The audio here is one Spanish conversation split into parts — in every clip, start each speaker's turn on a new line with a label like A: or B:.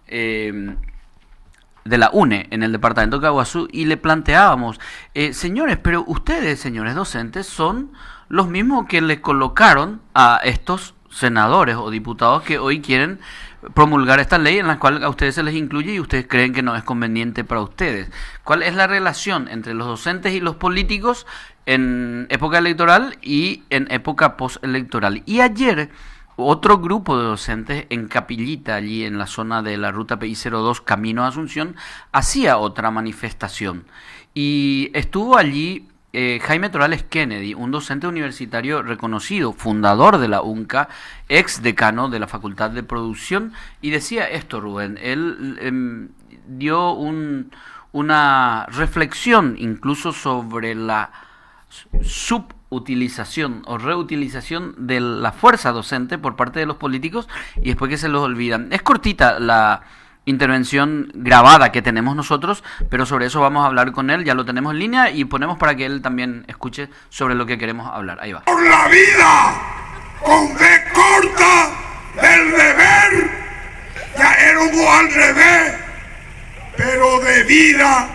A: de la UNE en el departamento de Caguazú y le planteábamos, señores, pero ustedes, señores docentes, son los mismos que le colocaron a estos senadores o diputados que hoy quieren promulgar esta ley en la cual a ustedes se les incluye y ustedes creen que no es conveniente para ustedes. ¿Cuál es la relación entre los docentes y los políticos en época electoral y en época postelectoral? Y ayer otro grupo de docentes en Capillita, allí en la zona de la ruta PI02 camino a Asunción, hacía otra manifestación. Y estuvo allí Jaime Torales Kennedy, un docente universitario reconocido, fundador de la UNCA, ex decano de la Facultad de Producción, y decía esto, Rubén, él dio una reflexión incluso sobre la subutilización o reutilización de la fuerza docente por parte de los políticos y después que se los olvidan. Es cortita la intervención grabada que tenemos nosotros, pero sobre eso vamos a hablar con él, ya lo tenemos en línea y ponemos para que él también escuche sobre lo que queremos hablar. Ahí va.
B: Por la vida, con B corta, del deber, ya éramos al revés, pero de vida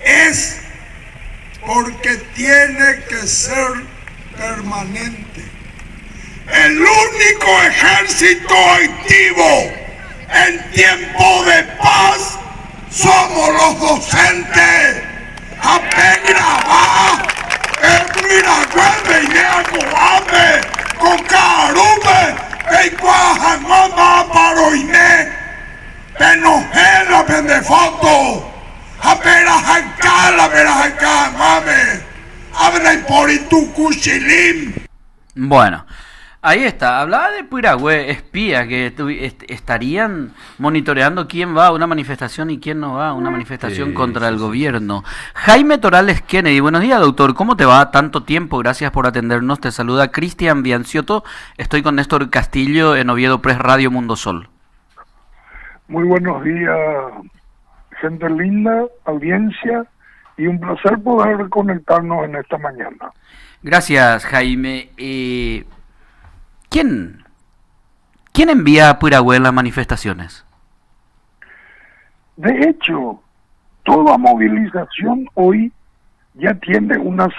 B: es porque tiene que ser permanente. El único ejército activo en tiempo de paz somos los docentes. Apegraba, Miragüe, Idea Coame, con Carume, Peiguajamama, Paroiné, Penojela, Pendefoto, Aperajancala, Mame, Abre por Itucuchilim.
A: Bueno. Ahí está, hablaba de Piragüe, espía, que estarían monitoreando quién va a una manifestación y quién no va a una manifestación contra el gobierno. Jaime Torales Kennedy, buenos días, doctor, ¿cómo te va? Tanto tiempo, gracias por atendernos, te saluda Cristian Bianciotto, estoy con Néstor Castillo en Oviedo Press Radio Mundo Sol.
C: Muy buenos días, gente linda, audiencia, y un placer poder conectarnos en esta mañana.
A: Gracias, Jaime. ¿Quién envía a Piragüe en las manifestaciones?
C: De hecho, toda movilización hoy ya tiene una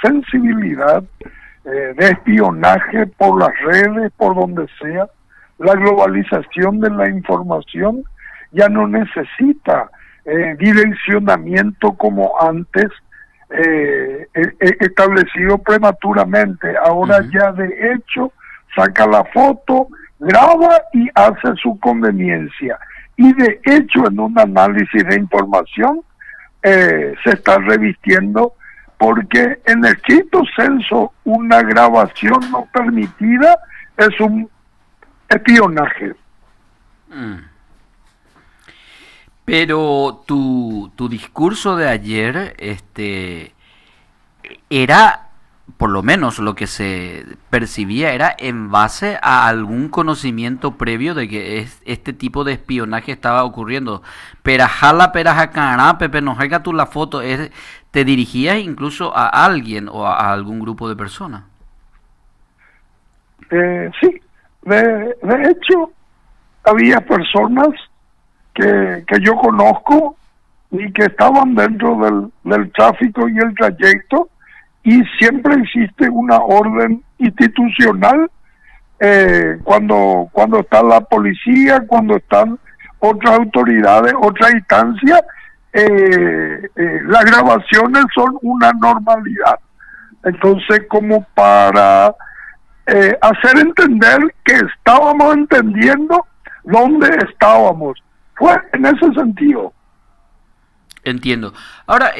C: sensibilidad de espionaje por las redes, por donde sea. La globalización de la información ya no necesita direccionamiento como antes, establecido prematuramente. Ahora ya de hecho saca la foto, graba y hace su conveniencia. Y de hecho en un análisis de información se está revistiendo, porque en estricto senso una grabación no permitida es un espionaje.
A: Pero tu discurso de ayer era, por lo menos lo que se percibía, era en base a algún conocimiento previo de que este tipo de espionaje estaba ocurriendo. Perajala, perajacará, Pepe Nojega, tú la foto, ¿te dirigías incluso a alguien o a algún grupo de personas?
C: Sí, de hecho, había personas que yo conozco y que estaban dentro del tráfico y el trayecto, y siempre existe una orden institucional cuando está la policía, cuando están otras autoridades, otras instancias, las grabaciones son una normalidad. Entonces, como para hacer entender que estábamos entendiendo dónde estábamos, fue en ese sentido.
A: Entiendo. Ahora,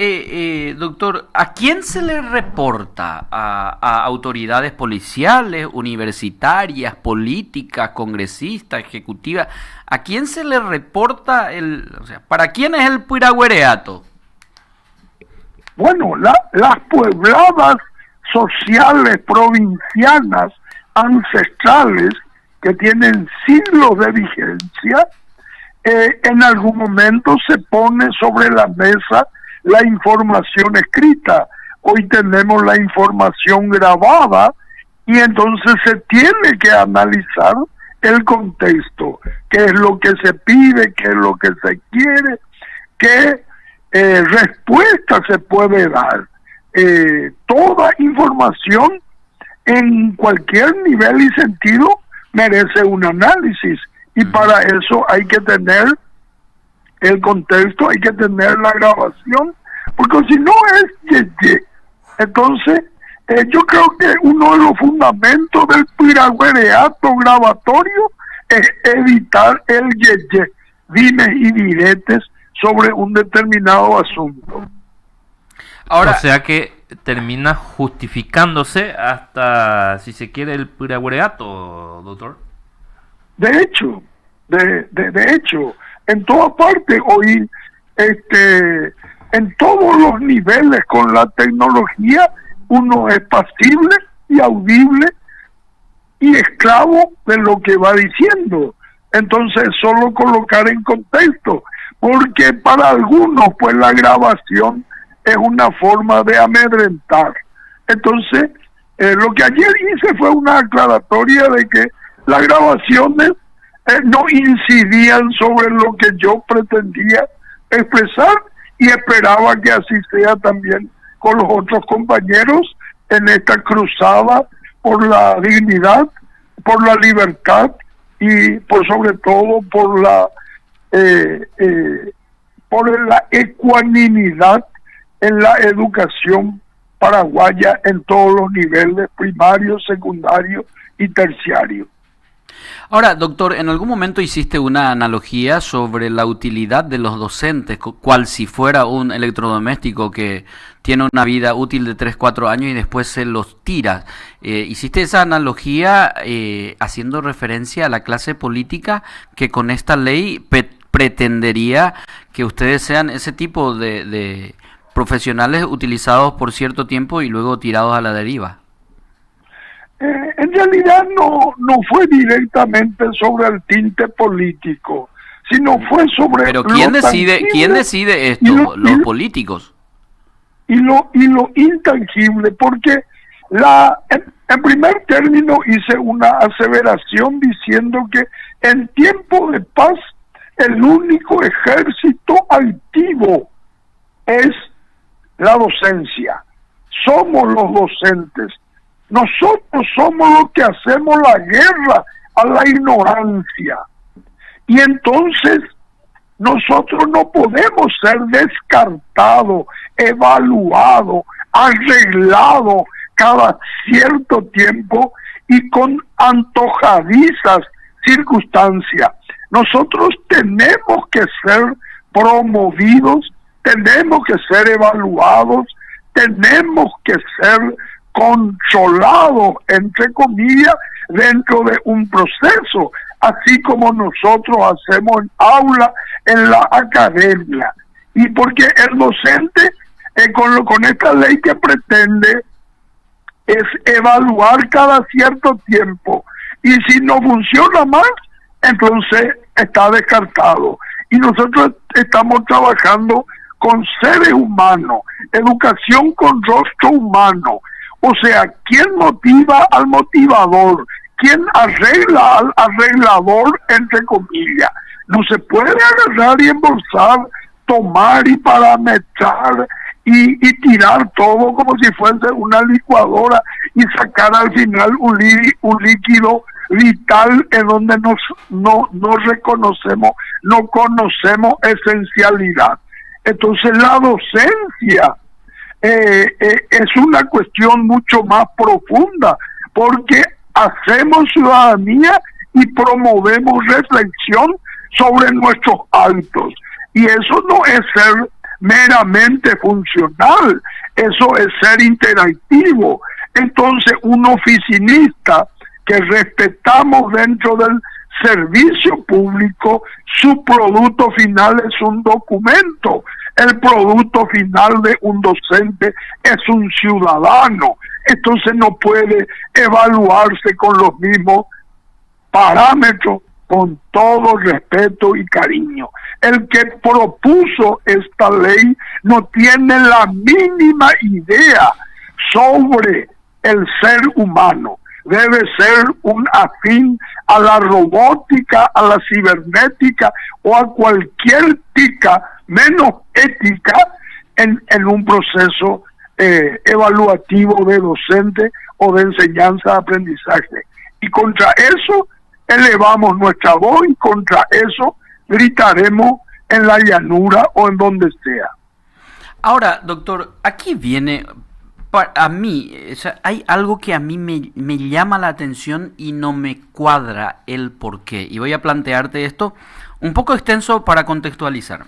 A: doctor, ¿a quién se le reporta? ¿A autoridades policiales, universitarias, políticas, congresistas, ejecutivas? ¿A quién se le reporta para quién es el piragüereato?
C: Bueno, las puebladas sociales, provincianas, ancestrales, que tienen siglos de vigencia, en algún momento se pone sobre la mesa la información escrita. Hoy tenemos la información grabada y entonces se tiene que analizar el contexto, qué es lo que se pide, qué es lo que se quiere, qué respuesta se puede dar. Toda información en cualquier nivel y sentido merece un análisis, y para eso hay que tener el contexto, hay que tener la grabación, porque si no es entonces yo creo que uno de los fundamentos del piragüereato grabatorio es evitar el dimes y diretes sobre un determinado asunto.
D: Ahora, o sea que termina justificándose hasta, si se quiere, el piragüereato, doctor.
C: De hecho, de hecho, en toda parte hoy, en todos los niveles con la tecnología, uno es pasible y audible y esclavo de lo que va diciendo. Entonces, solo colocar en contexto, porque para algunos, pues la grabación es una forma de amedrentar. Entonces, lo que ayer hice fue una aclaratoria de que las grabaciones no incidían sobre lo que yo pretendía expresar, y esperaba que así sea también con los otros compañeros en esta cruzada por la dignidad, por la libertad y por sobre todo por la ecuanimidad en la educación paraguaya en todos los niveles, primario, secundario y terciario.
A: Ahora, doctor, en algún momento hiciste una analogía sobre la utilidad de los docentes, cual si fuera un electrodoméstico que tiene una vida útil de 3-4 años y después se los tira. Hiciste esa analogía haciendo referencia a la clase política que con esta ley pretendería que ustedes sean ese tipo de profesionales utilizados por cierto tiempo y luego tirados a la deriva.
C: En realidad no fue directamente sobre el tinte político, sino fue sobre...
A: Pero ¿quién decide esto? Los políticos.
C: Y lo intangible, porque en primer término hice una aseveración diciendo que en tiempo de paz el único ejército activo es la docencia. Somos los docentes. Nosotros somos los que hacemos la guerra a la ignorancia. Y entonces nosotros no podemos ser descartados, evaluados, arreglados cada cierto tiempo y con antojadizas circunstancias. Nosotros tenemos que ser promovidos, tenemos que ser evaluados, tenemos que ser controlado, entre comillas, dentro de un proceso, así como nosotros hacemos en aula, en la academia. Y porque el docente, con esta ley que pretende, es evaluar cada cierto tiempo, y si no funciona más, entonces está descartado. Y nosotros estamos trabajando con seres humanos, educación con rostro humano. O sea, ¿quién motiva al motivador? ¿Quién arregla al arreglador, entre comillas? No se puede agarrar y embolsar, tomar y parametrar y tirar todo como si fuese una licuadora y sacar al final un líquido vital en donde no reconocemos, no conocemos esencialidad. Entonces la docencia es una cuestión mucho más profunda, porque hacemos ciudadanía y promovemos reflexión sobre nuestros hábitos, y eso no es ser meramente funcional, eso es ser interactivo. Entonces un oficinista que respetamos dentro del servicio público, su producto final es un documento. El producto final de un docente es un ciudadano. Entonces no puede evaluarse con los mismos parámetros, con todo respeto y cariño. El que propuso esta ley no tiene la mínima idea sobre el ser humano. debe ser un afín a la robótica, a la cibernética o a cualquier tica menos ética en un proceso evaluativo de docente o de enseñanza-aprendizaje. Y contra eso elevamos nuestra voz y contra eso gritaremos en la llanura o en donde sea.
A: Ahora, doctor, aquí viene, a mí, o sea, hay algo que a mí me llama la atención y no me cuadra el por qué. Y voy a plantearte esto un poco extenso para contextualizar.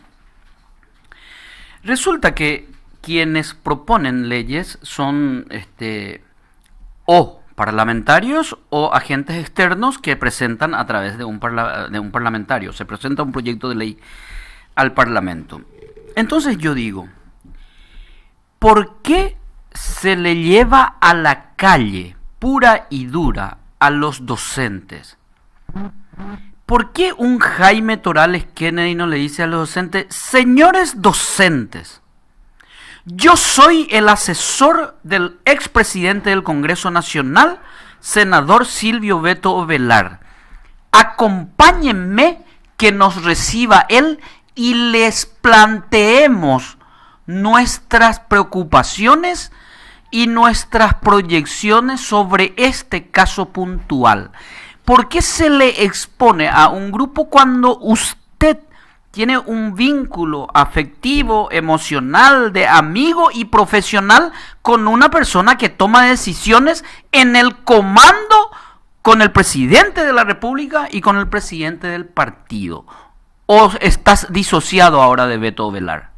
A: Resulta que quienes proponen leyes son o parlamentarios o agentes externos que presentan a través de un parlamentario. Se presenta un proyecto de ley al Parlamento. Entonces yo digo, ¿por qué se le lleva a la calle pura y dura a los docentes? ¿Por qué un Jaime Torales Kennedy no le dice a los docentes, señores docentes, yo soy el asesor del expresidente del Congreso Nacional, senador Silvio Beto Ovelar, acompáñenme que nos reciba él y les planteemos nuestras preocupaciones y nuestras proyecciones sobre este caso puntual? ¿Por qué se le expone a un grupo cuando usted tiene un vínculo afectivo, emocional, de amigo y profesional con una persona que toma decisiones en el comando con el presidente de la República y con el presidente del partido? ¿O estás disociado ahora de Beto Ovelar?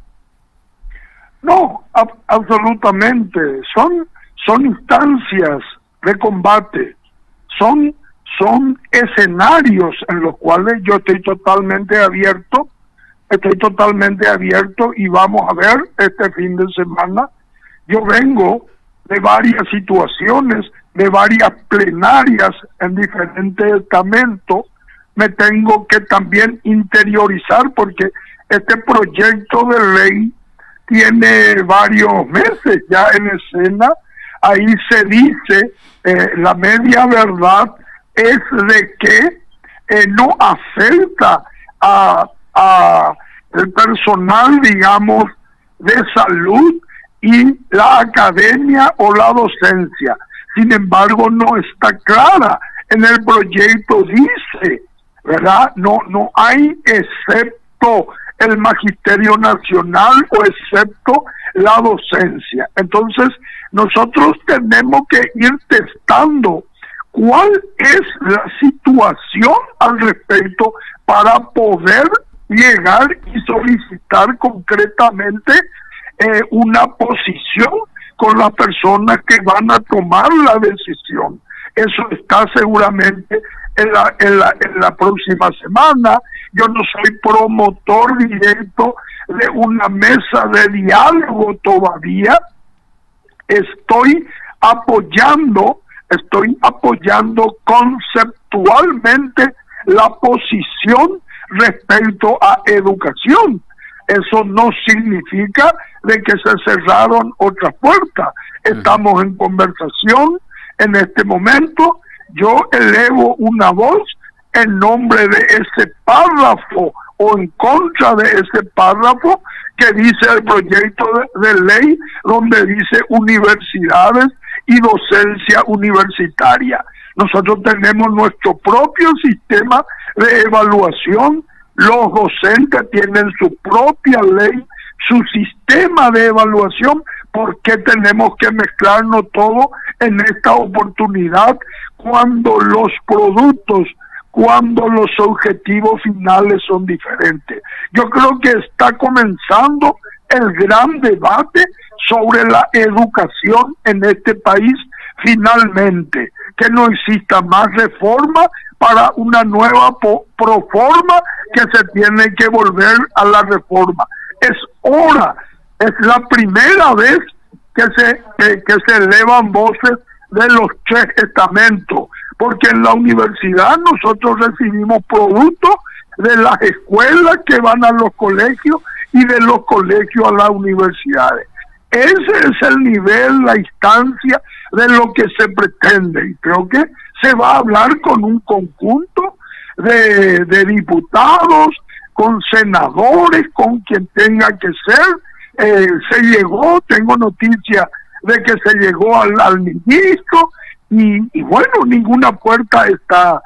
C: No, absolutamente. Son instancias de combate, son escenarios en los cuales yo estoy totalmente abierto y vamos a ver este fin de semana. Yo vengo de varias situaciones, de varias plenarias en diferentes estamentos. Me tengo que también interiorizar porque este proyecto de ley tiene varios meses ya en escena. Ahí se dice, la media verdad es de que no afecta a el personal, digamos, de salud y la academia o la docencia. Sin embargo, no está clara. En el proyecto dice, ¿verdad? No hay excepto el Magisterio Nacional o excepto la docencia. Entonces, nosotros tenemos que ir testando cuál es la situación al respecto para poder llegar y solicitar concretamente una posición con las personas que van a tomar la decisión. Eso está seguramente en la próxima semana. Yo no soy promotor directo de una mesa de diálogo todavía. Estoy apoyando conceptualmente la posición respecto a educación. Eso no significa de que se cerraron otras puertas. Estamos en conversación en este momento. Yo elevo una voz en nombre de ese párrafo o en contra de ese párrafo que dice el proyecto de ley, donde dice universidades y docencia universitaria. Nosotros tenemos nuestro propio sistema de evaluación, los docentes tienen su propia ley, su sistema de evaluación. ¿Por qué tenemos que mezclarnos todo en esta oportunidad cuando los productos, cuando los objetivos finales son diferentes? Yo creo que está comenzando el gran debate sobre la educación en este país finalmente, que no exista más reforma para una nueva proforma que se tiene que volver a la reforma. Es hora, es la primera vez que se elevan voces de los tres estamentos, porque en la universidad nosotros recibimos productos de las escuelas que van a los colegios y de los colegios a las universidades. Ese es el nivel, la instancia de lo que se pretende. Y creo que se va a hablar con un conjunto de diputados, con senadores, con quien tenga que ser. Se llegó, tengo noticia de que se llegó al ministro y bueno, ninguna puerta está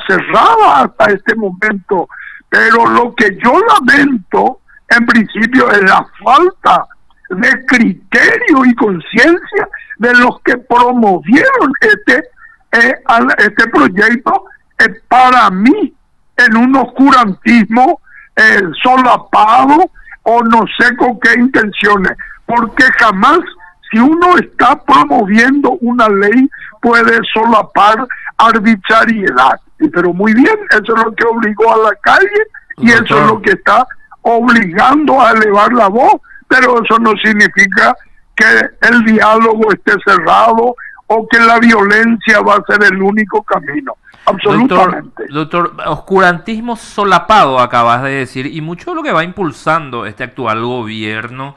C: cerrada hasta este momento. Pero lo que yo lamento, en principio, es la falta de criterio y conciencia de los que promovieron este proyecto, para mí, en un oscurantismo solapado o no sé con qué intenciones, porque jamás, si uno está promoviendo una ley, puede solapar arbitrariedad. Pero muy bien, eso es lo que obligó a la calle y eso es lo que está obligando a elevar la voz, pero eso no significa que el diálogo esté cerrado o que la violencia va a ser el único camino. Absolutamente.
D: Doctor, oscurantismo solapado acabas de decir, y mucho de lo que va impulsando este actual gobierno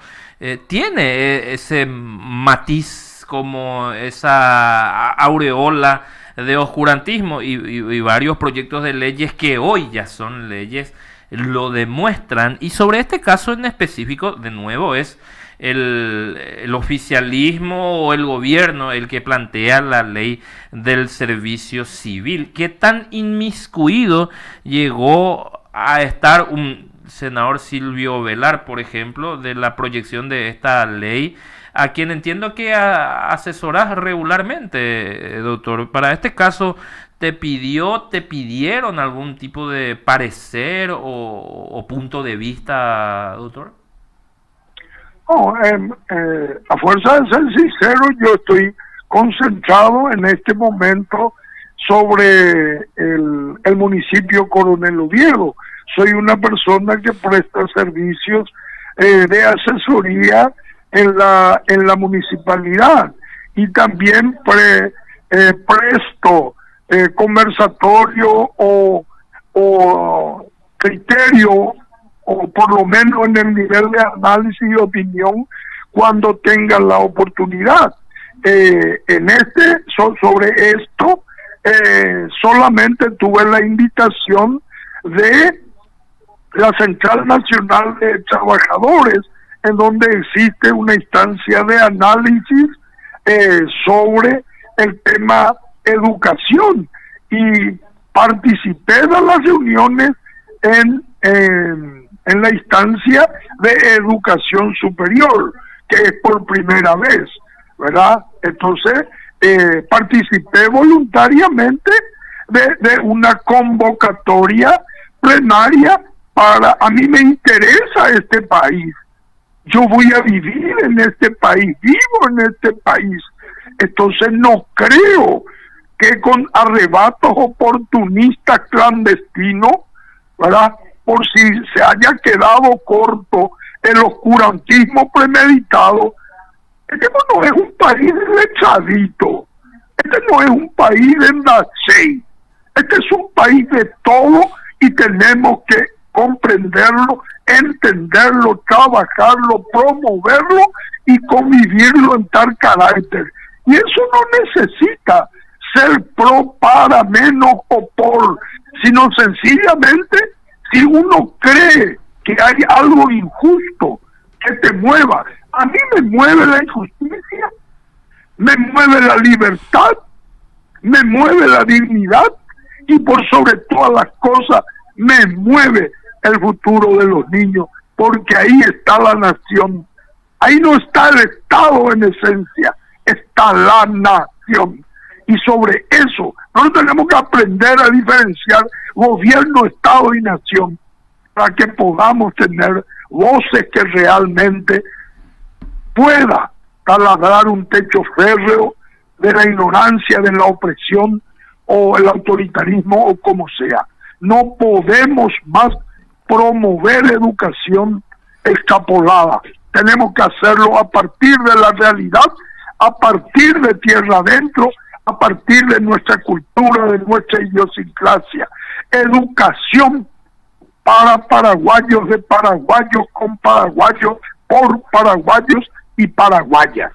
D: tiene ese matiz, como esa aureola de oscurantismo, y varios proyectos de leyes que hoy ya son leyes lo demuestran. Y sobre este caso en específico, de nuevo, es el oficialismo o el gobierno el que plantea la ley del servicio civil. ¿Qué tan inmiscuido llegó a estar un senador Silvio Velar, por ejemplo, de la proyección de esta ley, a quien entiendo que asesorás regularmente, doctor? Para este caso, ¿te pidieron algún tipo de parecer o punto de vista, doctor?
C: No, a fuerza de ser sincero, yo estoy concentrado en este momento sobre el municipio Coronel Oviedo. Soy una persona que presta servicios de asesoría en la municipalidad y también presto conversatorio o criterio, o por lo menos en el nivel de análisis y opinión, cuando tengan la oportunidad. Sobre esto, solamente tuve la invitación de la Central Nacional de Trabajadores, en donde existe una instancia de análisis sobre el tema educación, y participé de las reuniones en la instancia de educación superior, que es por primera vez, ¿verdad? Entonces, participé voluntariamente de una convocatoria plenaria. A mí me interesa este país, yo voy a vivir en este país, vivo en este país, entonces no creo que con arrebatos oportunistas clandestinos, ¿verdad?, por si se haya quedado corto el oscurantismo premeditado. Este no es un país lechadito, este no es un país de Ndachey, este es un país de todo y tenemos que comprenderlo, entenderlo, trabajarlo, promoverlo y convivirlo en tal carácter. Y eso no necesita ser pro, para, menos o por, sino sencillamente, si uno cree que hay algo injusto que te mueva. A mí me mueve la injusticia, me mueve la libertad, me mueve la dignidad y por sobre todas las cosas me mueve el futuro de los niños, porque ahí está la nación. Ahí no está el Estado en esencia, está la nación. Y sobre eso, nosotros tenemos que aprender a diferenciar gobierno, Estado y nación, para que podamos tener voces que realmente pueda taladrar un techo férreo de la ignorancia, de la opresión o el autoritarismo o como sea. No podemos más promover educación extrapolada. Tenemos que hacerlo a partir de la realidad, a partir de tierra adentro, a partir de nuestra cultura, de nuestra idiosincrasia. Educación para paraguayos, de paraguayos, con paraguayos, por paraguayos y paraguayas.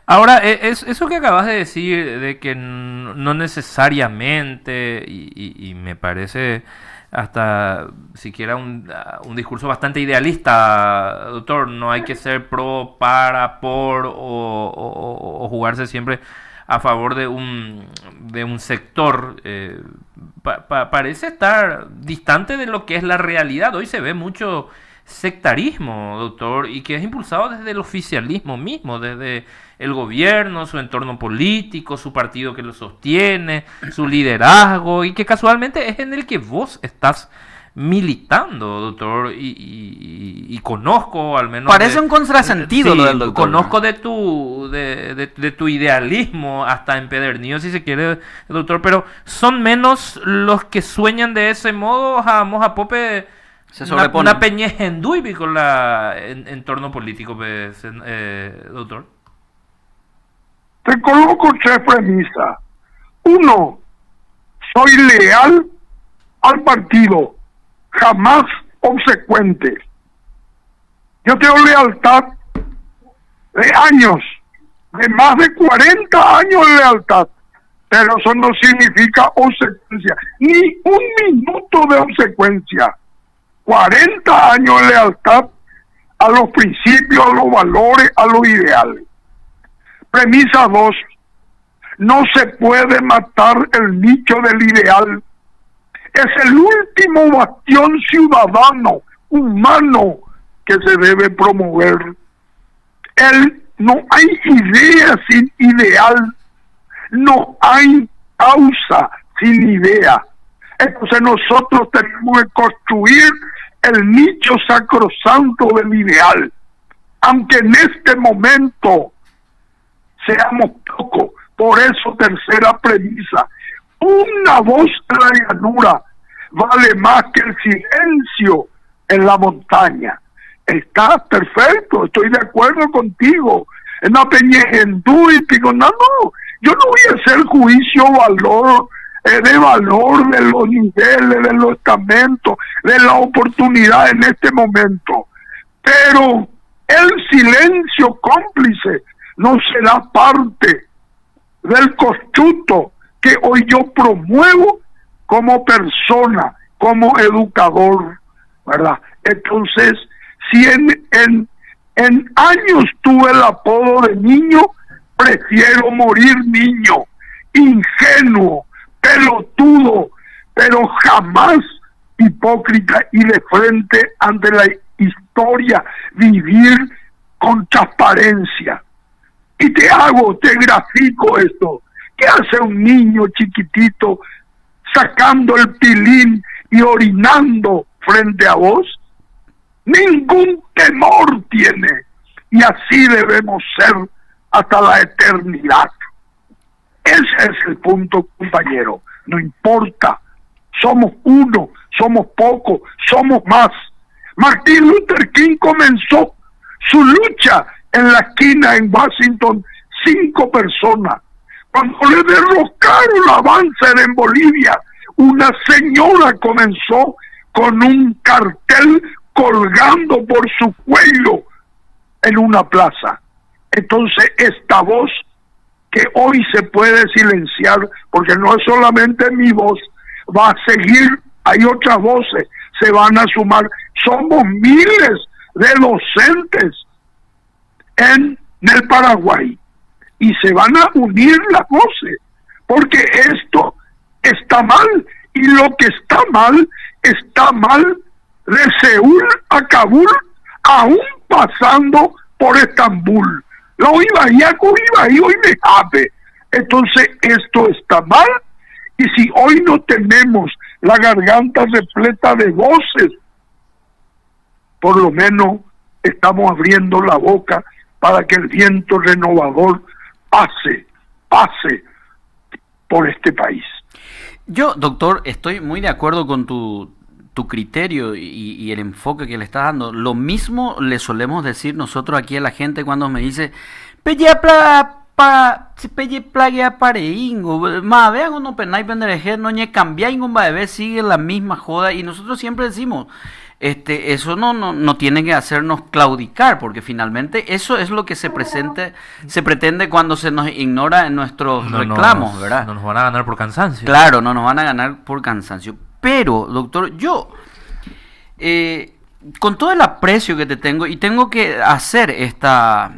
D: Ahora, eso que acabas de decir, de que no necesariamente, y me parece hasta siquiera un discurso bastante idealista, doctor, no hay que ser pro, para, por, o jugarse siempre a favor de un sector, parece estar distante de lo que es la realidad. Hoy se ve mucho sectarismo, doctor, y que es impulsado desde el oficialismo mismo, desde el gobierno, su entorno político, su partido que lo sostiene, su liderazgo, y que casualmente es en el que vos estás militando, doctor, y conozco al menos...
A: Parece un contrasentido
D: sí,
A: lo del doctor.
D: Conozco de tu idealismo, hasta empedernido si se quiere, doctor, pero son menos los que sueñan de ese modo. Vamos a Pope...
A: Se sobrepone.
D: Una peñez enduivi con la entorno político, doctor.
C: Te coloco 3 premisas. 1, soy leal al partido, jamás obsecuente. Yo tengo lealtad de años, de más de 40 años de lealtad, pero eso no significa obsecuencia, ni un minuto de obsecuencia. 40 años de lealtad a los principios, a los valores, a los ideales. Premisa 2, no se puede matar el nicho del ideal. Es el último bastión ciudadano, humano, que se debe promover. No hay idea sin ideal, no hay causa sin idea. Entonces nosotros tenemos que construir el nicho sacrosanto del ideal, aunque en este momento seamos pocos. Por eso, tercera premisa, una voz en la llanura vale más que el silencio en la montaña. Está perfecto, estoy de acuerdo contigo. En la peñejendú y pico, no, yo no voy a hacer juicio de valor de los niveles, de los estamentos, de la oportunidad en este momento. Pero el silencio cómplice no será parte del constructo que hoy yo promuevo como persona, como educador, ¿verdad? Entonces, si en años tuve el apodo de niño, prefiero morir niño, ingenuo, pelotudo, pero jamás hipócrita y de frente ante la historia, vivir con transparencia. Y te grafico esto. ¿Qué hace un niño chiquitito sacando el pilín y orinando frente a vos? Ningún temor tiene. Y así debemos ser hasta la eternidad. Ese es el punto, compañero. No importa. Somos uno, somos pocos, somos más. Martin Luther King comenzó su lucha en la esquina en Washington, 5 personas. Cuando le derrocaron a Banzer en Bolivia, una señora comenzó con un cartel colgando por su cuello en una plaza. Entonces esta voz que hoy se puede silenciar, porque no es solamente mi voz, va a seguir, hay otras voces, se van a sumar. Somos miles de docentes en el Paraguay y se van a unir las voces, porque esto está mal, y lo que está mal de Seúl a Kabul, aún pasando por Estambul. Lo iba y hoy me sabe. Entonces esto está mal, y si hoy no tenemos la garganta repleta de voces, por lo menos estamos abriendo la boca para que el viento renovador pase por este país.
A: Yo, doctor, estoy muy de acuerdo con tu criterio y el enfoque que le estás dando. Lo mismo le solemos decir nosotros aquí a la gente cuando me dice pelle plagia pareingo, ma vean uno penay pendereje, no ñe cambiar ningún bebé, sigue la misma joda, y nosotros siempre decimos eso no tiene que hacernos claudicar, porque finalmente eso es lo que se pretende cuando se nos ignora en nuestros reclamos, ¿verdad?
D: No nos van a ganar por cansancio.
A: Claro, no nos van a ganar por cansancio. Pero, doctor, yo, con todo el aprecio que te tengo, y tengo que hacer esta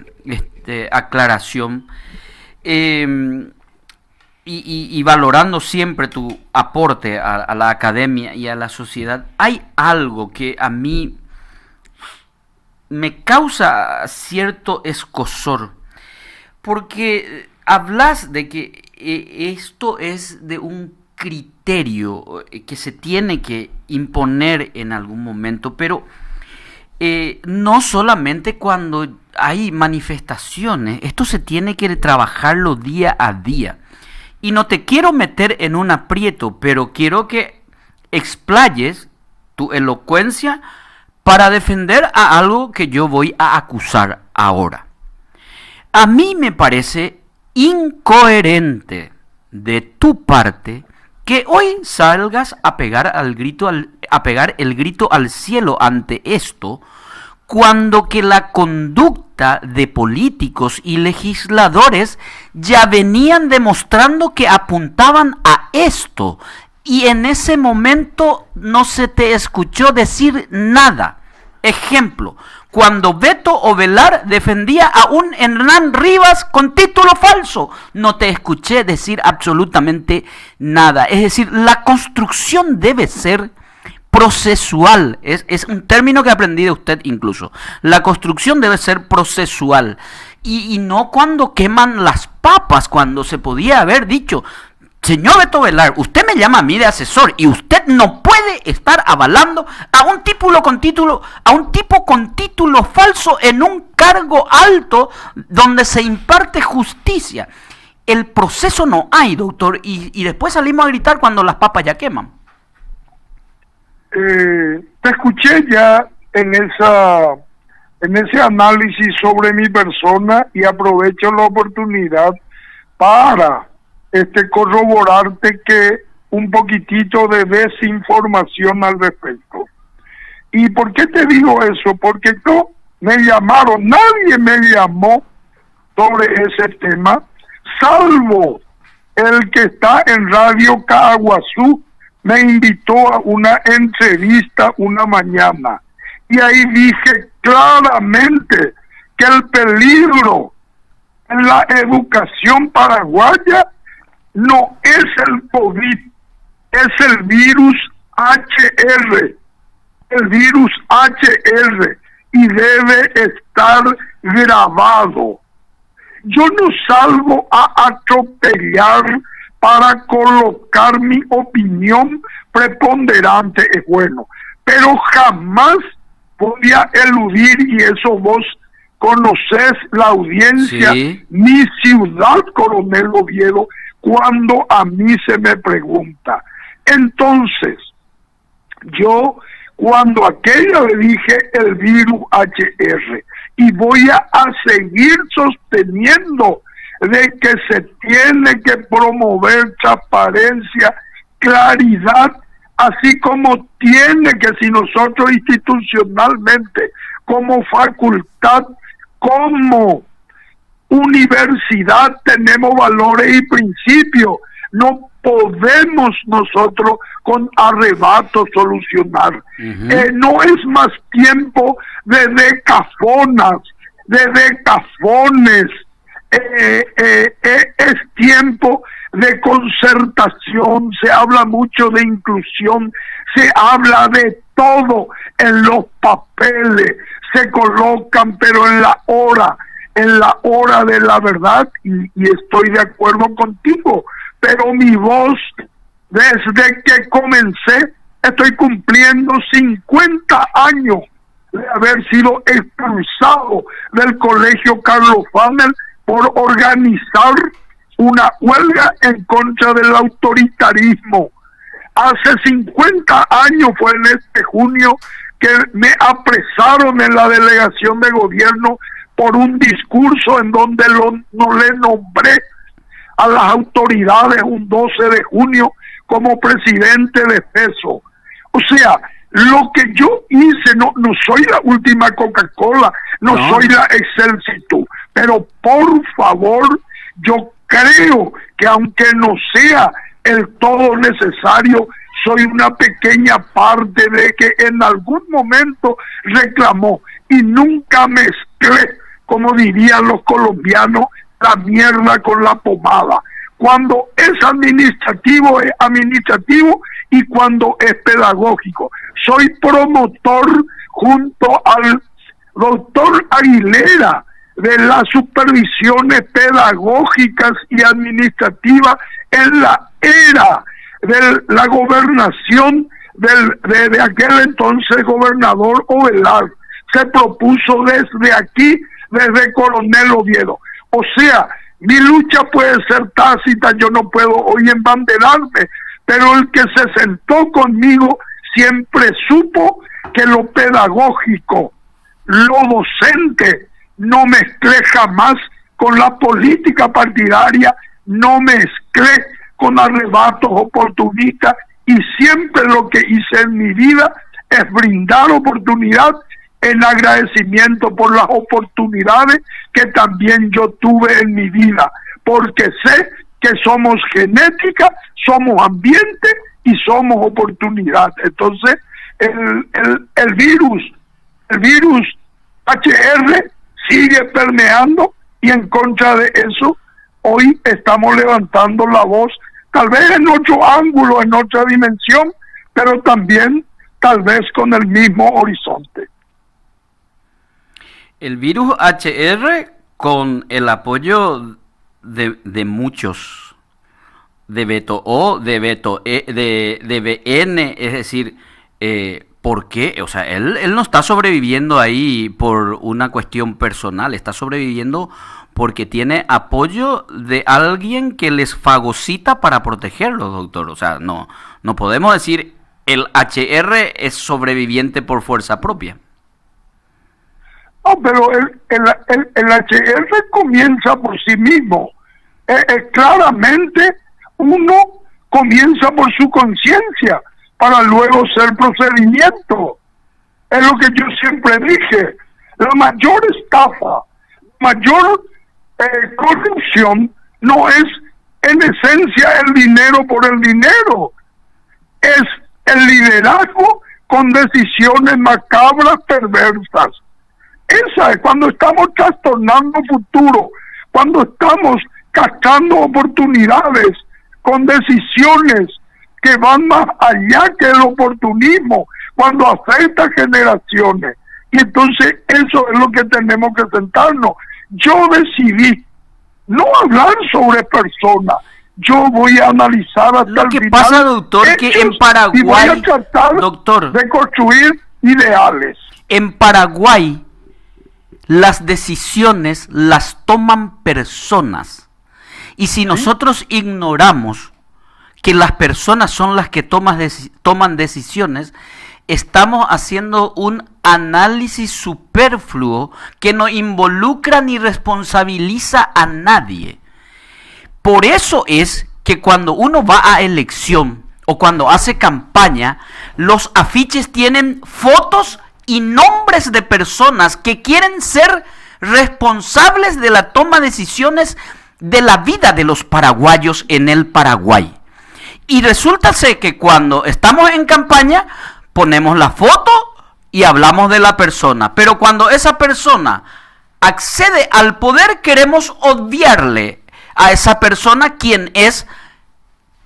A: aclaración, y valorando siempre tu aporte a la academia y a la sociedad, hay algo que a mí me causa cierto escozor, porque hablas de que esto es de un criterio que se tiene que imponer en algún momento, pero no solamente cuando hay manifestaciones, esto se tiene que trabajarlo día a día. Y no te quiero meter en un aprieto, pero quiero que explayes tu elocuencia para defender a algo que yo voy a acusar ahora. A mí me parece incoherente de tu parte que hoy salgas a pegar el grito al cielo ante esto, cuando que la conducta de políticos y legisladores ya venían demostrando que apuntaban a esto, y en ese momento no se te escuchó decir nada. Ejemplo, cuando Beto Ovelar defendía a un Hernán Rivas con título falso, no te escuché decir absolutamente nada. Es decir, la construcción debe ser procesual, es un término que aprendí de usted incluso. La construcción debe ser procesual y no cuando queman las papas, cuando se podía haber dicho: señor Beto Velar, usted me llama a mí de asesor y usted no puede estar avalando a un tipo con título falso en un cargo alto donde se imparte justicia. El proceso no hay, doctor, y después salimos a gritar cuando las papas ya queman.
C: Te escuché ya en ese análisis sobre mi persona y aprovecho la oportunidad para corroborarte que un poquitito de desinformación al respecto. ¿Y por qué te digo eso? Porque no me llamaron, nadie me llamó sobre ese tema, salvo el que está en Radio Caguazú. Me invitó a una entrevista una mañana y ahí dije claramente que el peligro en la educación paraguaya no es el COVID, es el virus HR, y debe estar grabado. Yo no salgo a atropellar para colocar mi opinión preponderante, es bueno, pero jamás voy a eludir, y eso vos conocés, la audiencia,
A: sí,
C: mi ciudad, Coronel Oviedo, cuando a mí se me pregunta. Entonces, yo cuando aquella le dije el virus HR, y voy a seguir sosteniendo de que se tiene que promover transparencia, claridad, así como tiene que, si nosotros institucionalmente, como facultad, como universidad, tenemos valores y principios, no podemos nosotros con arrebato solucionar. No es más tiempo de decafonas, de decafones. Es tiempo de concertación, se habla mucho de inclusión, se habla de todo en los papeles, se colocan, pero en la hora de la verdad, y estoy de acuerdo contigo, pero mi voz, desde que comencé, estoy cumpliendo 50 años de haber sido expulsado del Colegio Carlos Fanel por organizar una huelga en contra del autoritarismo. Hace 50 años fue en este junio que me apresaron en la delegación de gobierno por un discurso en donde no le nombré a las autoridades un 12 de junio como presidente de FESO. O sea, Lo que yo hice, no soy la última Coca-Cola, no soy la Excelsior, pero por favor, yo creo que aunque no sea el todo necesario, soy una pequeña parte de que en algún momento reclamó y nunca mezclé, como dirían los colombianos, la mierda con la pomada. Cuando es administrativo, y cuando es pedagógico. Soy promotor junto al doctor Aguilera de las supervisiones pedagógicas y administrativas en la era de la gobernación de aquel entonces gobernador Ovelar. Se propuso desde aquí, desde Coronel Oviedo. O sea, mi lucha puede ser tácita, yo no puedo hoy embanderarme, pero el que se sentó conmigo siempre supo que lo pedagógico, lo docente, no mezclé jamás con la política partidaria, no mezclé con arrebatos oportunistas, y siempre lo que hice en mi vida es brindar oportunidad en agradecimiento por las oportunidades que también yo tuve en mi vida, porque sé que somos genética, somos ambiente y somos oportunidad. Entonces, el virus HR sigue permeando, y en contra de eso, hoy estamos levantando la voz, tal vez en otro ángulo, en otra dimensión, pero también tal vez con el mismo horizonte.
A: El virus HR, con el apoyo de muchos, de Beto O, de Beto E, de BN, es decir, ¿por qué? O sea, él no está sobreviviendo ahí por una cuestión personal, está sobreviviendo porque tiene apoyo de alguien que les fagocita para protegerlos, doctor. O sea, no podemos decir el HR es sobreviviente por fuerza propia.
C: No, pero el HR comienza por sí mismo. Claramente uno comienza por su conciencia para luego ser procedimiento. Es lo que yo siempre dije. La mayor estafa, mayor corrupción no es en esencia el dinero por el dinero. Es el liderazgo con decisiones macabras, perversas. Esa es cuando estamos trastornando futuro, cuando estamos castrando oportunidades con decisiones que van más allá que el oportunismo, cuando afecta generaciones. Y entonces eso es lo que tenemos que sentarnos. Yo decidí no hablar sobre personas. Yo voy a analizar hasta
A: lo
C: el
A: que
C: final
A: pasa, doctor,
C: hechos,
A: que en Paraguay,
C: y voy a tratar
A: doctor,
C: de construir ideales.
A: En Paraguay, las decisiones las toman personas. Y si nosotros ignoramos que las personas son las que toman decisiones, estamos haciendo un análisis superfluo que no involucra ni responsabiliza a nadie. Por eso es que cuando uno va a elección o cuando hace campaña, los afiches tienen fotos y nombres de personas que quieren ser responsables de la toma de decisiones de la vida de los paraguayos en el Paraguay. Y resulta ser que cuando estamos en campaña ponemos la foto y hablamos de la persona, pero cuando esa persona accede al poder queremos odiarle a esa persona quien es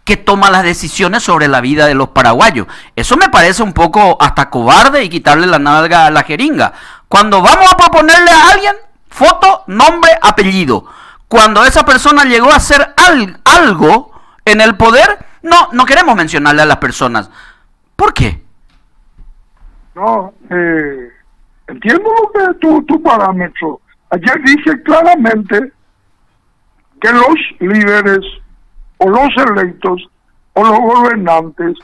A: que toma las decisiones sobre la vida de los paraguayos. Eso me parece un poco hasta cobarde y quitarle la nalga a la jeringa. Cuando vamos a proponerle a alguien, foto, nombre, apellido. Cuando esa persona llegó a hacer algo en el poder, no queremos mencionarle a las personas. ¿Por qué?
C: No, entiendo lo que es tu parámetro. Ayer dije claramente que los líderes o los electos o los gobernantes,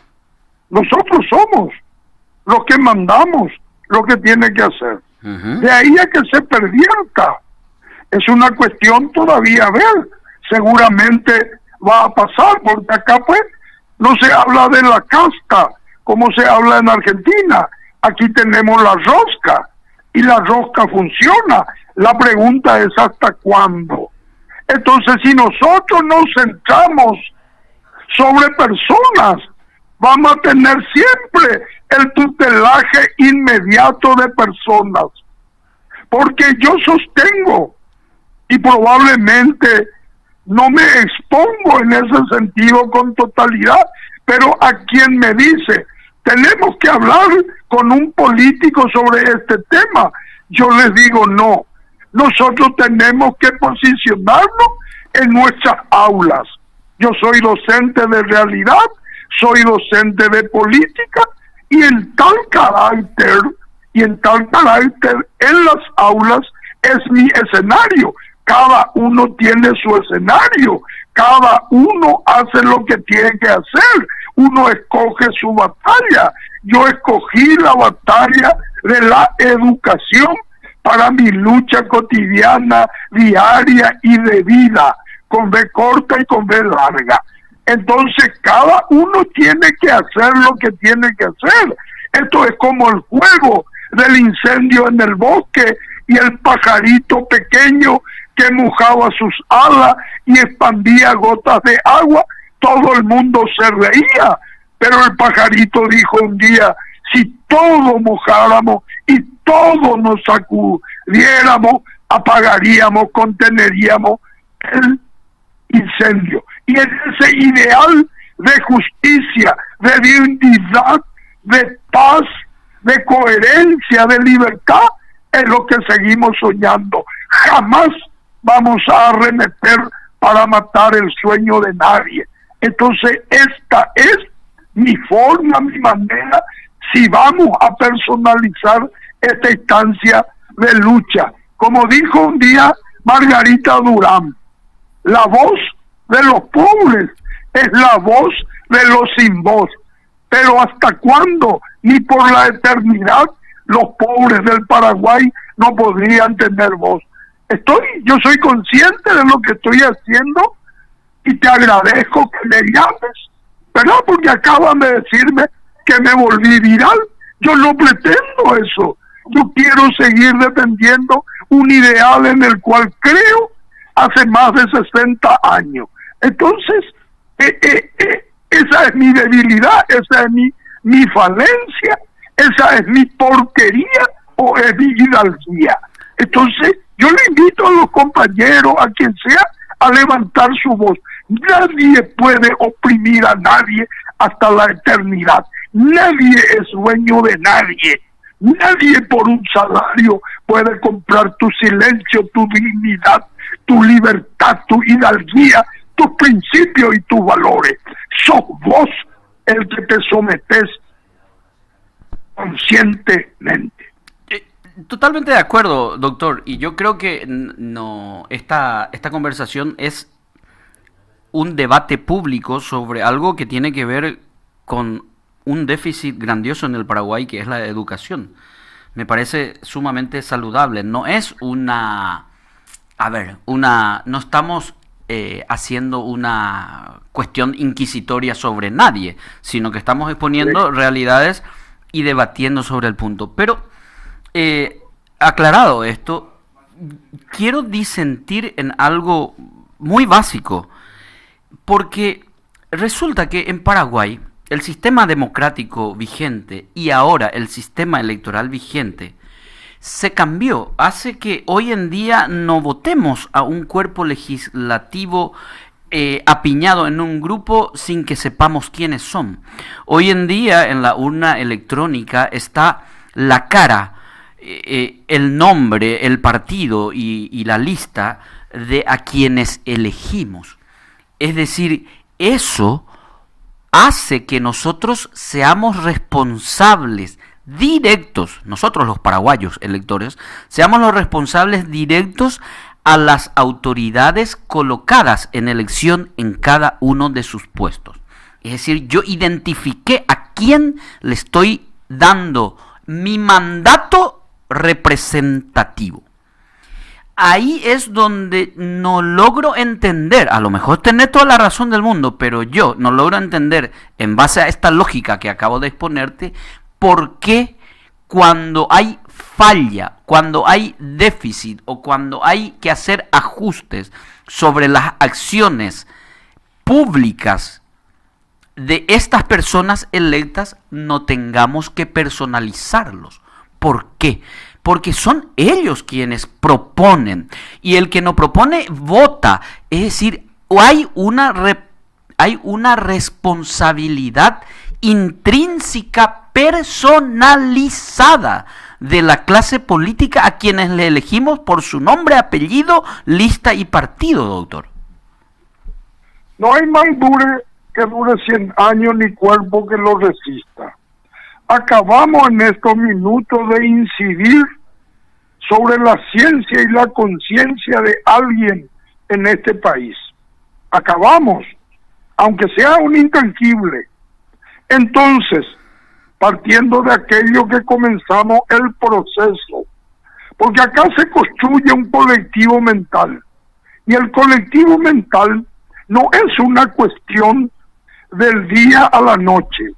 C: nosotros somos los que mandamos lo que tiene que hacer. De ahí a que se pervierta, es una cuestión todavía a ver. Seguramente va a pasar, porque acá pues no se habla de la casta como se habla en Argentina. Aquí tenemos la rosca y la rosca funciona. La pregunta es ¿hasta cuándo? Entonces, si nosotros nos centramos sobre personas, vamos a tener siempre el tutelaje inmediato de personas. Porque yo sostengo, y probablemente no me expongo en ese sentido con totalidad, pero a quien me dice, tenemos que hablar con un político sobre este tema, yo les digo no. Nosotros tenemos que posicionarnos en nuestras aulas. Yo soy docente de realidad, soy docente de política, y en tal carácter en las aulas es mi escenario. Cada uno tiene su escenario, cada uno hace lo que tiene que hacer, uno escoge su batalla. Yo escogí la batalla de la educación para mi lucha cotidiana, diaria y de vida, con B corta y con B larga. Entonces cada uno tiene que hacer lo que tiene que hacer. Esto es como el juego del incendio en el bosque y el pajarito pequeño que mojaba sus alas y expandía gotas de agua. Todo el mundo se reía, pero el pajarito dijo un día, si todos mojáramos y todos nos sacudiéramos, apagaríamos, conteneríamos el incendio. Y en ese ideal de justicia, de dignidad, de paz, de coherencia, de libertad, es lo que seguimos soñando. Jamás vamos a arremeter para matar el sueño de nadie. Entonces esta es mi forma, mi manera, si vamos a personalizar esta instancia de lucha. Como dijo un día Margarita Durán, la voz de los pobres es la voz de los sin voz. Pero ¿hasta cuándo? Ni por la eternidad los pobres del Paraguay no podrían tener voz. Yo soy consciente de lo que estoy haciendo y te agradezco que me llames, ¿verdad? Porque acaban de decirme que me volví viral. Yo no pretendo eso. Yo quiero seguir defendiendo un ideal en el cual creo hace más de 60 años. Entonces, esa es mi debilidad, esa es mi falencia, esa es mi porquería o es mi hidalguía. Entonces, yo le invito a los compañeros, a quien sea, a levantar su voz. Nadie puede oprimir a nadie hasta la eternidad. Nadie es dueño de nadie. Nadie por un salario puede comprar tu silencio, tu dignidad, tu libertad, tu hidalguía, tus principios y tus valores. Sos vos el que te sometes conscientemente.
A: Totalmente de acuerdo, doctor. Y yo creo que esta conversación es un debate público sobre algo que tiene que ver con un déficit grandioso en el Paraguay, que es la educación. Me parece sumamente saludable. No es no estamos haciendo una cuestión inquisitoria sobre nadie, sino que estamos exponiendo realidades y debatiendo sobre el punto. Pero, aclarado esto, quiero disentir en algo muy básico, porque resulta que en Paraguay el sistema democrático vigente y ahora el sistema electoral vigente se cambió. Hace que hoy en día no votemos a un cuerpo legislativo apiñado en un grupo sin que sepamos quiénes son. Hoy en día en la urna electrónica está la cara, el nombre, el partido y la lista de a quienes elegimos. Es decir, eso hace que nosotros seamos responsables directos, nosotros los paraguayos electores, seamos los responsables directos a las autoridades colocadas en elección en cada uno de sus puestos. Es decir, yo identifiqué a quién le estoy dando mi mandato representativo. ahí es donde no logro entender, a lo mejor tenés toda la razón del mundo, pero yo no logro entender, en base a esta lógica que acabo de exponerte, por qué cuando hay falla, cuando hay déficit o cuando hay que hacer ajustes sobre las acciones públicas de estas personas electas, no tengamos que personalizarlos. ¿Por qué? Porque son ellos quienes proponen, y el que no propone vota. Es decir, hay una responsabilidad intrínseca, personalizada de la clase política a quienes le elegimos por su nombre, apellido, lista y partido, doctor.
C: No hay mal que dure 100 años ni cuerpo que lo resista. Acabamos en estos minutos de incidir sobre la ciencia y la conciencia de alguien en este país. Acabamos, aunque sea un intangible. Entonces, partiendo de aquello que comenzamos el proceso, porque acá se construye un colectivo mental, y el colectivo mental no es una cuestión del día a la noche.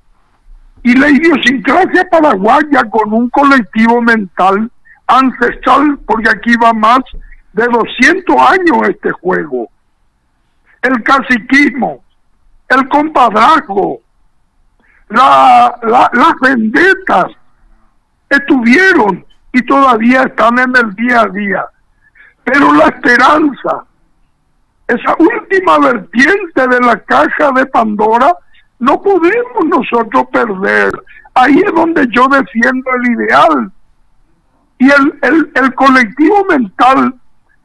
C: Y la idiosincrasia paraguaya con un colectivo mental ancestral, porque aquí va más de 200 años este juego. El caciquismo, el compadrazgo, las vendetas estuvieron y todavía están en el día a día. Pero la esperanza, esa última vertiente de la caja de Pandora, no podemos nosotros perder. Ahí es donde yo defiendo el ideal. Y el colectivo mental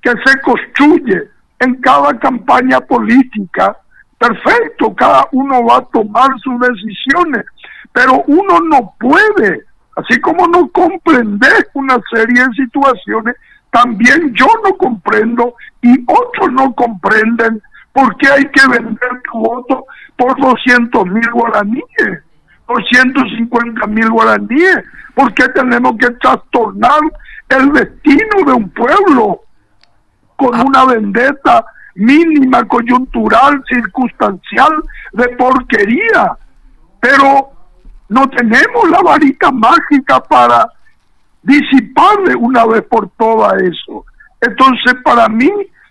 C: que se construye en cada campaña política, perfecto, cada uno va a tomar sus decisiones, pero uno no puede, así como no comprender una serie de situaciones, también yo no comprendo y otros no comprenden por qué hay que vender tu voto por 200.000 guaraníes, por 150.000 guaraníes. ¿Por qué tenemos que trastornar el destino de un pueblo con una vendetta mínima, coyuntural, circunstancial, de porquería? Pero no tenemos la varita mágica para disipar de una vez por todas eso. Entonces, para mí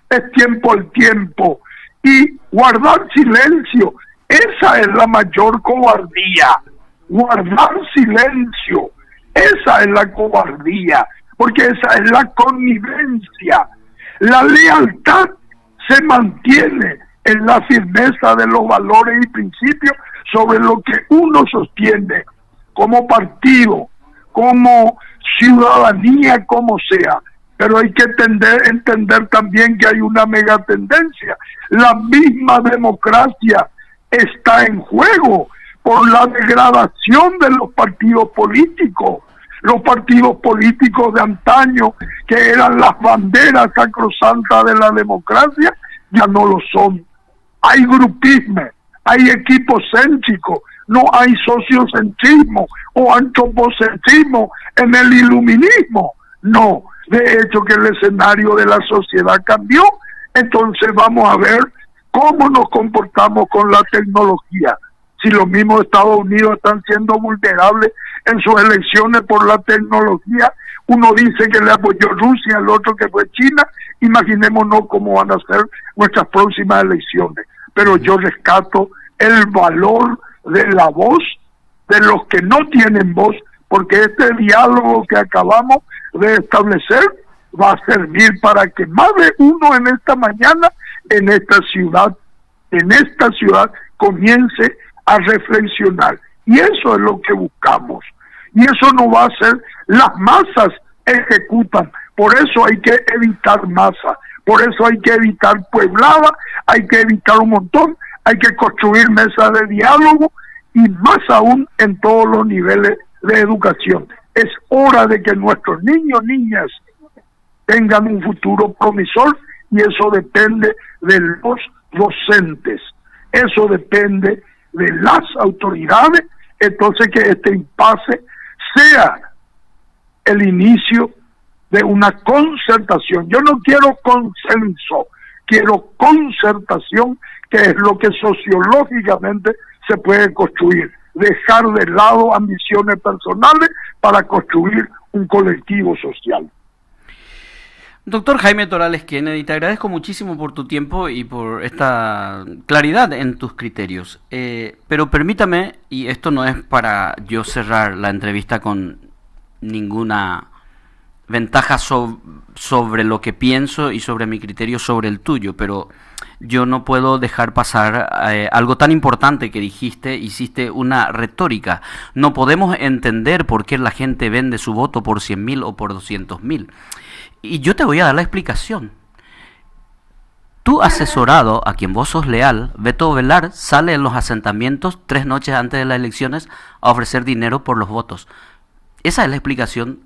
C: es tiempo al tiempo, y guardar silencio, esa es la mayor cobardía. Guardar silencio, esa es la cobardía, porque esa es la connivencia. La lealtad se mantiene en la firmeza de los valores y principios sobre lo que uno sostiene como partido, como ciudadanía, como sea. Pero hay que entender también que hay una megatendencia. La misma democracia está en juego por la degradación de los partidos políticos. Los partidos políticos de antaño, que eran las banderas sacrosantas de la democracia, ya no lo son. Hay grupismo, hay equipocéntrico, no hay sociocentrismo o antropocentrismo en el iluminismo. No, de hecho que el escenario de la sociedad cambió. Entonces vamos a ver cómo nos comportamos con la tecnología. Si los mismos Estados Unidos están siendo vulnerables en sus elecciones por la tecnología, uno dice que le apoyó Rusia, el otro que fue China, imaginémonos cómo van a ser nuestras próximas elecciones. Pero yo rescato el valor de la voz de los que no tienen voz, porque este diálogo que acabamos de establecer va a servir para que más de uno en esta mañana, en esta ciudad, comience a reflexionar. Y eso es lo que buscamos. Y eso no va a ser, las masas ejecutan. Por eso hay que evitar masa. Por eso hay que evitar pueblada, hay que evitar un montón, hay que construir mesas de diálogo, y más aún en todos los niveles de educación. Es hora de que nuestros niños, niñas, tengan un futuro promisor, y eso depende de los docentes, eso depende de las autoridades. Entonces, que este impasse sea el inicio de una concertación. Yo no quiero consenso, quiero concertación, que es lo que sociológicamente se puede construir. Dejar de lado ambiciones personales para construir un colectivo social.
A: Doctor Jaime Torales Kennedy, te agradezco muchísimo por tu tiempo y por esta claridad en tus criterios. Pero permítame, y esto no es para yo cerrar la entrevista con ninguna ventaja sobre lo que pienso y sobre mi criterio sobre el tuyo, pero yo no puedo dejar pasar algo tan importante que dijiste. Hiciste una retórica. No podemos entender por qué la gente vende su voto por 100.000 o por 200.000. Y yo te voy a dar la explicación. Tu asesorado, a quien vos sos leal, Beto Velar, sale en los asentamientos 3 noches antes de las elecciones a ofrecer dinero por los votos. Esa es la explicación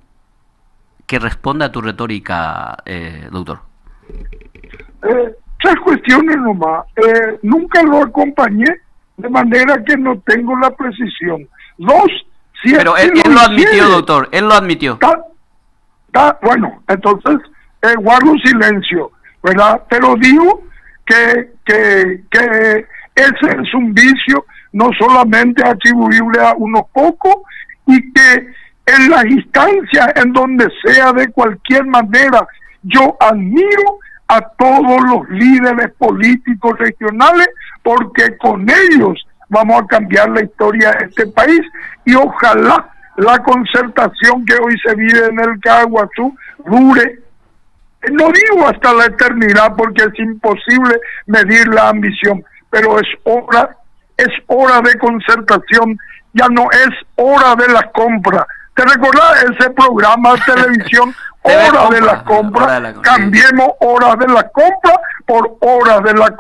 A: que responde a tu retórica, doctor.
C: 3 cuestiones nomás. Nunca lo acompañé, de manera que no tengo la precisión. 2, si
A: pero él lo admitió, doctor, él lo admitió.
C: Bueno, entonces guardo silencio, ¿verdad? Pero digo que ese es un vicio no solamente atribuible a unos pocos, y que en las instancias en donde sea, de cualquier manera, yo admiro a todos los líderes políticos regionales, porque con ellos vamos a cambiar la historia de este país, y ojalá la concertación que hoy se vive en el Caguazú dure, no digo hasta la eternidad, porque es imposible medir la ambición, pero es hora de concertación, ya no es hora de la compra. ¿Te recordás ese programa de televisión, Hora de la Compra? Cambiemos hora de la compra por hora de la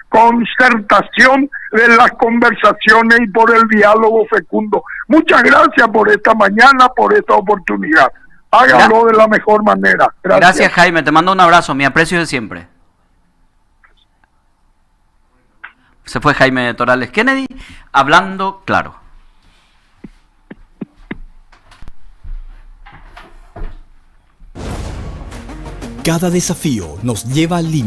C: concertación, de las conversaciones y por el diálogo fecundo. Muchas gracias por esta mañana, por esta oportunidad. Háganlo de la mejor manera.
A: Gracias, Jaime. Te mando un abrazo. Mi aprecio de siempre. Se fue Jaime Torales Kennedy hablando claro.
E: Cada desafío nos lleva al límite.